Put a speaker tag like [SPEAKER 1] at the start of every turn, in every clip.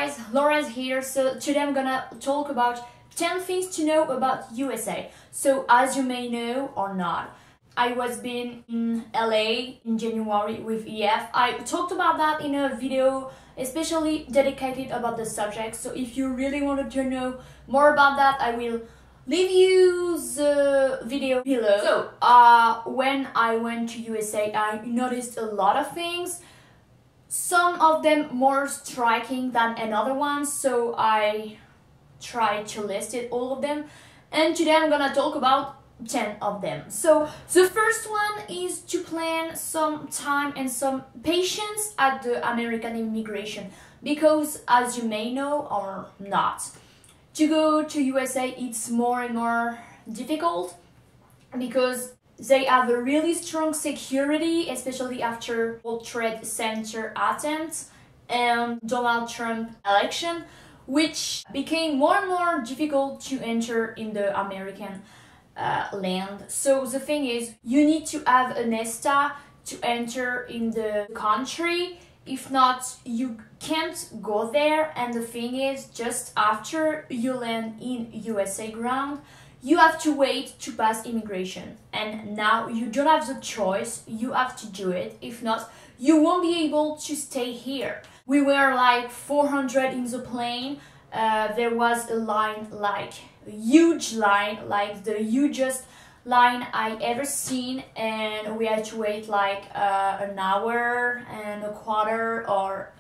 [SPEAKER 1] guys, Laura's here. So today I'm gonna talk about 10 things to know about USA. So as you may know or not, I was been in LA in January with EF. I talked about that in a video especially dedicated about the subject. So if you really wanted to know more about that, I will leave you the video below. So when I went to USA, I noticed a lot of things. Some of them more striking than another ones, so I tried to list it all of them, and today I'm gonna talk about 10 of them. So the first one is to plan some time and some patience at the American immigration, because as you may know or not, to go to USA it's more and more difficult because they have a really strong security, especially after World Trade Center attempts and Donald Trump election, which became more and more difficult to enter in the American land. So the thing is, you need to have an ESTA to enter in the country. If not, you can't go there. And the thing is, just after you land in USA ground, you have to wait to pass immigration, and now you don't have the choice, you have to do it. If not, you won't be able to stay here. We were like 400 in the plane. There was a line, like a huge line, like the hugest line I ever seen, and we had to wait like an hour and a quarter or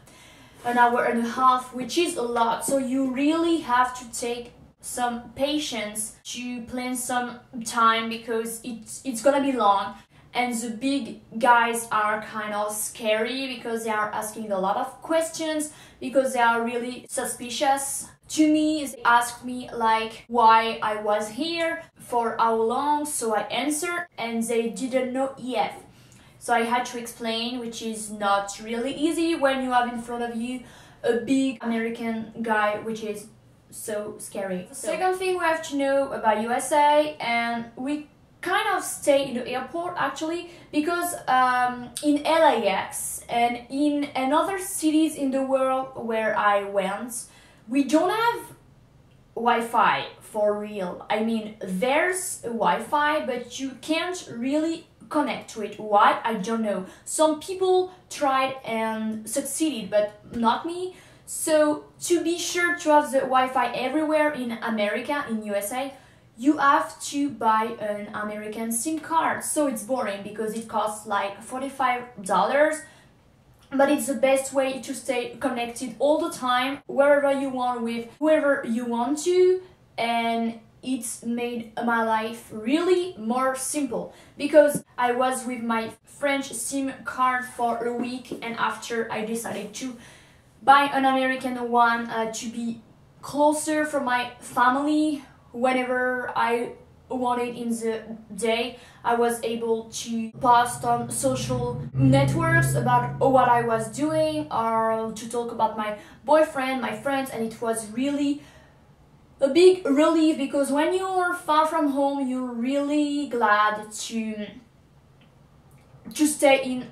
[SPEAKER 1] an hour and a half, which is a lot. So you really have to take some patience to plan some time, because it's gonna be long, and the big guys are kind of scary because they are asking a lot of questions, because they are really suspicious. To me, they asked me like why I was here, for how long, so I answered, and they didn't know yet. So I had to explain, which is not really easy when you have in front of you a big American guy, which is so scary. Second thing we have to know about USA, and we kind of stay in the airport actually, because in LAX and in another cities in the world where I went, we don't have Wi-Fi for real. I mean, there's Wi-Fi, but you can't really connect to it. Why? I don't know. Some people tried and succeeded, but not me. So to be sure to have the Wi-Fi everywhere in America, in USA, you have to buy an American SIM card. So it's boring because it costs like $45, but it's the best way to stay connected all the time, wherever you want, with whoever you want to, and it's made my life really more simple, because I was with my French SIM card for a week, and after I decided to buy an American one to be closer from my family whenever I wanted in the day. I was able to post on social networks about what I was doing, or to talk about my boyfriend, my friends, and it was really a big relief, because when you're far from home, you're really glad to stay in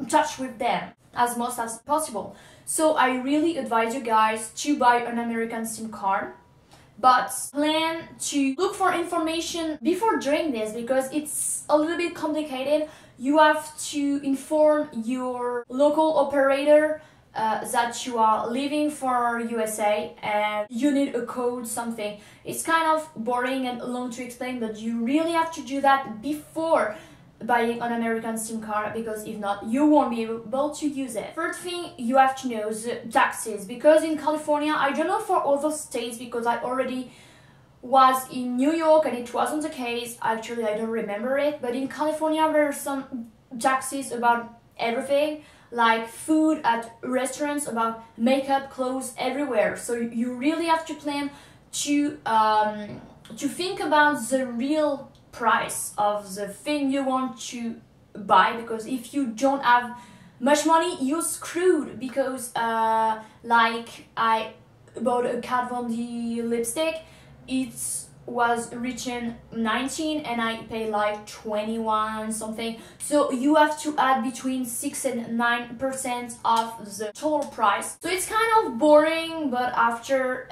[SPEAKER 1] touch with them as much as possible. So I really advise you guys to buy an American SIM card, but plan to look for information before doing this, because it's a little bit complicated. You have to inform your local operator that you are leaving for USA and you need a code, something. It's kind of boring and long to explain, but you really have to do that before buying an American SIM card, because if not, you won't be able to use it. Third thing you have to know is the taxes, because in California, I don't know for other states, because I already was in New York and it wasn't the case. Actually, I don't remember it, but in California there are some taxes about everything, like food at restaurants, about makeup, clothes, everywhere. So you really have to plan to think about the real price of the thing you want to buy, because if you don't have much money, you're screwed. Because like I bought a Kat Von D lipstick, it's was reaching 19 and I pay like 21 something. So you have to add between 6 and 9% of the total price. So it's kind of boring, but after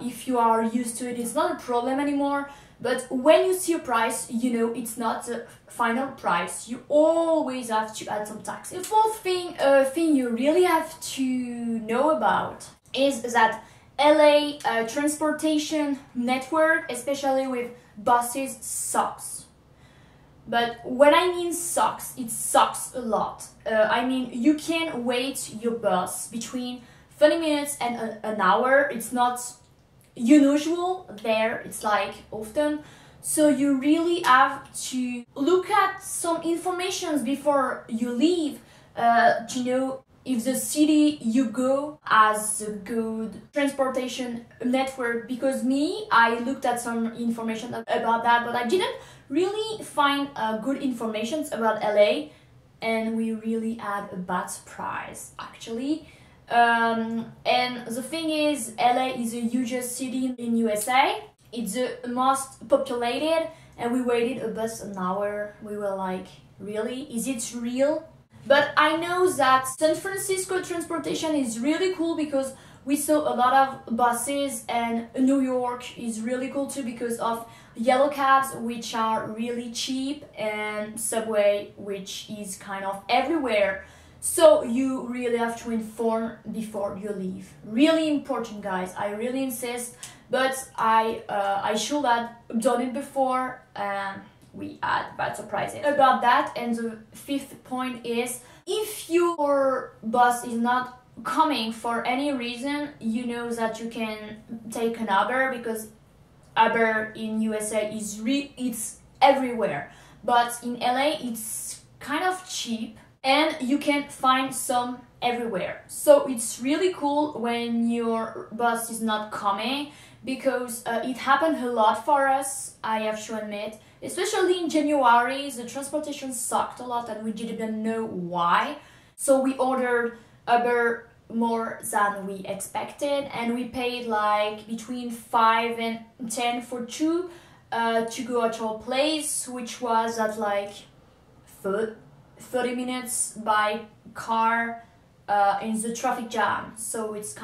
[SPEAKER 1] if you are used to it, it's not a problem anymore. But when you see a price, you know it's not the final price. You always have to add some tax. The fourth thing you really have to know about is that LA transportation network, especially with buses, sucks. But when I mean sucks, it sucks a lot. I mean, you can wait your bus between 30 minutes and an hour. It's not unusual there, it's like often. So you really have to look at some information before you leave to know if the city you go has a good transportation network. Because I looked at some information about that, but I didn't really find good information about LA, and we really had a bad surprise actually. And the thing is, LA is the hugest city in USA. It's the most populated, and we waited a bus an hour. We were like, really? Is it real? But I know that San Francisco transportation is really cool because we saw a lot of buses, and New York is really cool too because of yellow cabs, which are really cheap, and subway, which is kind of everywhere. So you really have to inform before you leave. Really important, guys. I really insist. But I should have done it before, and we had bad surprises about that. And the fifth point is, if your bus is not coming for any reason, you know that you can take an Uber, because Uber in USA is it's everywhere. But in LA, it's kind of cheap, and you can find some everywhere. So it's really cool when your bus is not coming, because it happened a lot for us, I have to admit. Especially in January, the transportation sucked a lot and we didn't know why. So we ordered Uber more than we expected, and we paid like between 5 and 10 for two to go at our place, which was at like 30 minutes by car in the traffic jam. So it's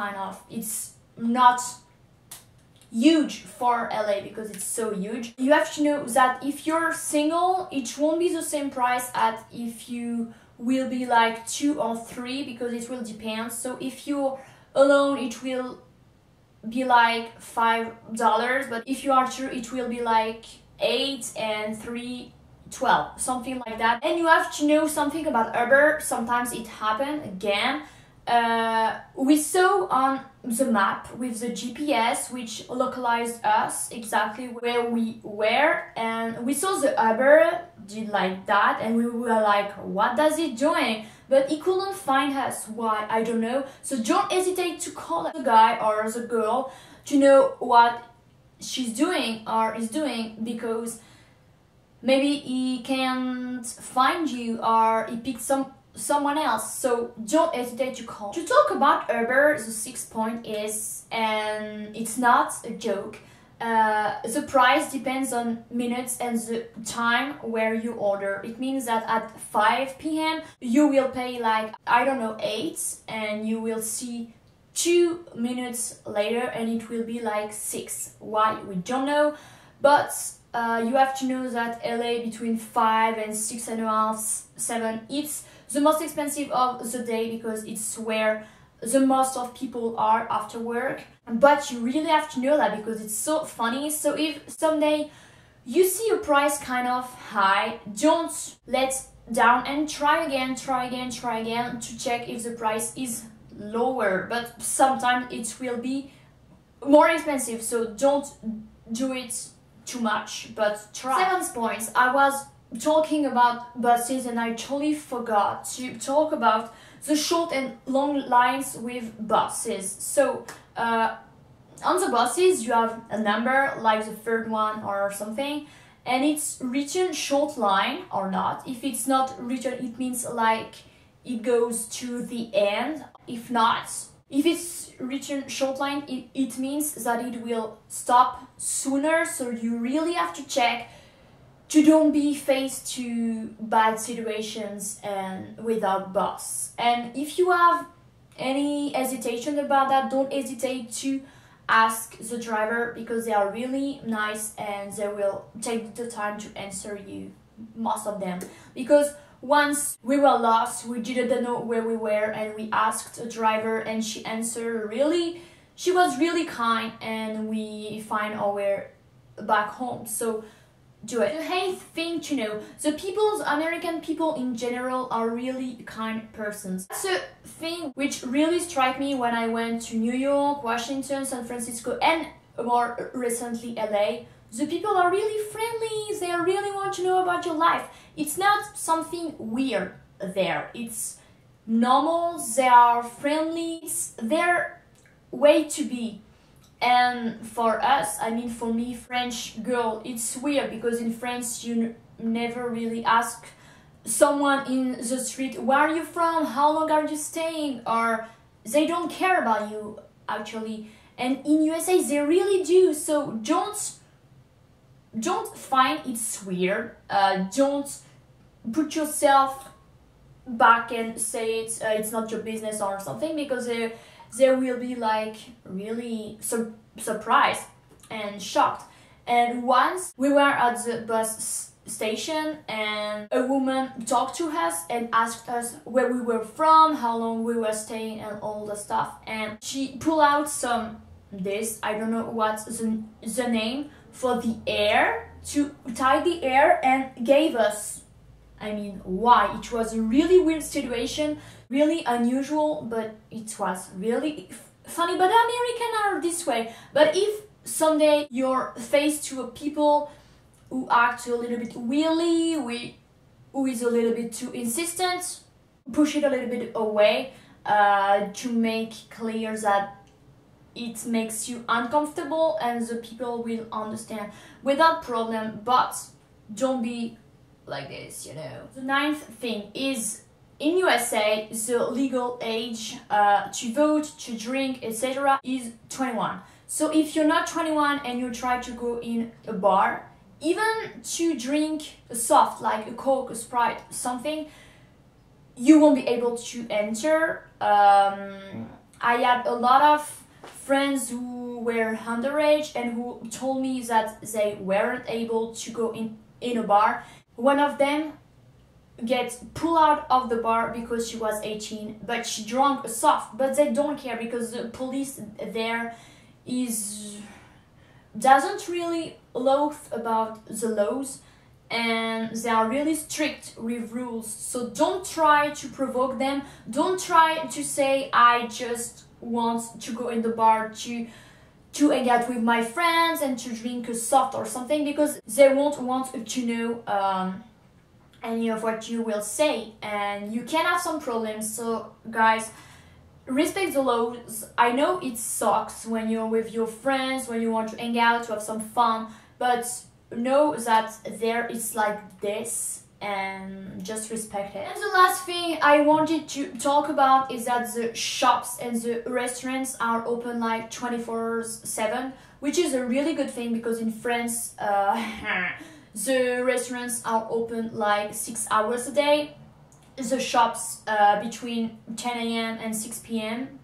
[SPEAKER 1] not huge for LA because it's so huge. You have to know that if you're single, it won't be the same price as if you will be like 2 or 3, because it will depend. So if you're alone, it will be like $5, but if you are 2, it will be like 8 and 3 12, something like that. And you have to know something about Uber. Sometimes it happened again. We saw on the map with the GPS, which localized us exactly where we were, and we saw the Uber did like that, and we were like, what does it doing? But it couldn't find us. Why? I don't know. So don't hesitate to call the guy or the girl to know what she's doing or is doing, because maybe he can't find you or he picked someone else. So don't hesitate to call. To talk about Uber, the 6th point is, and it's not a joke, the price depends on minutes and the time where you order. It means that at 5 p.m. you will pay like, I don't know, 8, and you will see 2 minutes later and it will be like 6. Why? We don't know, but you have to know that LA between 5 and 6.5, 7, it's the most expensive of the day because it's where the most of people are after work. But you really have to know that because it's so funny. So if someday you see a price kind of high, don't let down and try again to check if the price is lower. But sometimes it will be more expensive, so don't do it too much, but try. 7th point, I was talking about buses and I totally forgot to talk about the short and long lines with buses. So on the buses you have a number like the 3rd one or something, and it's written short line or not. If it's not written, it means like it goes to the end. If not, If it's return short line, it means that it will stop sooner, so you really have to check to don't be faced to bad situations and without bus. And if you have any hesitation about that, don't hesitate to ask the driver, because they are really nice and they will take the time to answer you, most of them. Because once we were lost, we didn't know where we were, and we asked a driver and she answered really, she was really kind, and we find our way back home. So do it. The eighth thing to know, American people in general are really kind persons. That's a thing which really struck me when I went to New York, Washington, San Francisco, and more recently LA. The people are really friendly, they really want to know about your life. It's not something weird there, it's normal, they are friendly, it's their way to be. And for us, I mean for me, French girl, it's weird because in France you never really ask someone in the street, where are you from, how long are you staying, or they don't care about you actually. And in USA they really do, so don't find it's weird, don't put yourself back and say it's not your business or something, because they will be like really surprised and shocked. And once we were at the bus station and a woman talked to us and asked us where we were from, how long we were staying and all the stuff, and she pulled out I don't know what's the name for the air, to tie the air, and gave us, I mean, why? It was a really weird situation, really unusual, but it was really funny. But Americans are this way. But if someday you're faced to a people who act a little bit weirdly, who is a little bit too insistent, push it a little bit away, to make clear that it makes you uncomfortable, and the people will understand without problem, but don't be like this, you know. The ninth thing is, in USA, the legal age to vote, to drink, etc. is 21. So if you're not 21 and you try to go in a bar, even to drink a soft, like a Coke, a Sprite, something, you won't be able to enter. I had a lot of friends who were underage and who told me that they weren't able to go in a bar. One of them gets pulled out of the bar because she was 18, but she drank a soft, but they don't care because the police there doesn't really loathe about the laws, and they are really strict with rules. So don't try to provoke them, don't try to say I just want to go in the bar to hang out with my friends and to drink a soft or something, because they won't want to know any of what you will say, and you can have some problems. So guys, respect the laws. I know it sucks when you're with your friends, when you want to hang out, to have some fun, but know that there is like this, and just respect it. And the last thing I wanted to talk about is that the shops and the restaurants are open like 24/7, which is a really good thing, because in France the restaurants are open like 6 hours a day, the shops between 10 a.m. and 6 p.m.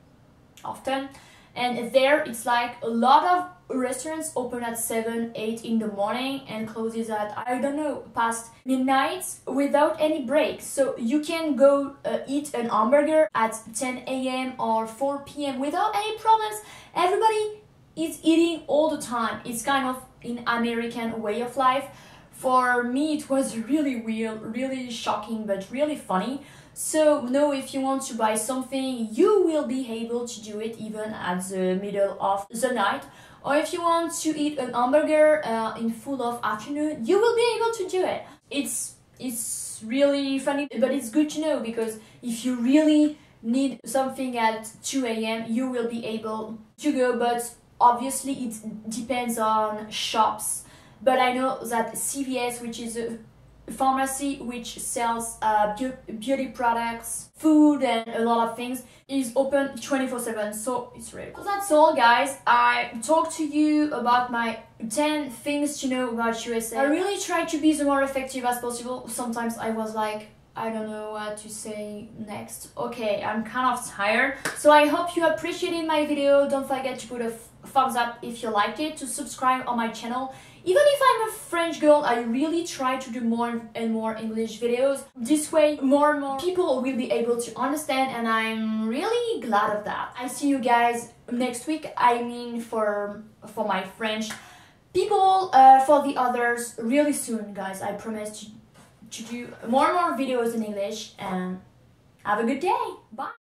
[SPEAKER 1] often, and there it's like a lot of restaurants open at 7, 8 in the morning and closes at, I don't know, past midnight without any breaks. So you can go eat an hamburger at 10 a.m. or 4 p.m. without any problems. Everybody is eating all the time. It's kind of an American way of life. For me, it was really weird, really shocking, but really funny. So know if you want to buy something, you will be able to do it even at the middle of the night. Or if you want to eat an hamburger in full of afternoon, you will be able to do it. It's really funny, but it's good to know, because if you really need something at 2 a.m., you will be able to go, but obviously it depends on shops. But I know that CVS, which is pharmacy which sells beauty products, food and a lot of things is open 24/7, so it's really cool. So that's all guys, I talked to you about my 10 things to know about USA. I really tried to be the more effective as possible. Sometimes I was like, I don't know what to say next. Okay, I'm kind of tired. So I hope you appreciated my video. Don't forget to put a thumbs up if you liked it, to subscribe on my channel. Even if I'm a French girl, I really try to do more and more English videos. This way, more and more people will be able to understand, and I'm really glad of that. I see you guys next week. I mean for my French people, for the others really soon, guys. I promise to do more and more videos in English, and have a good day. Bye.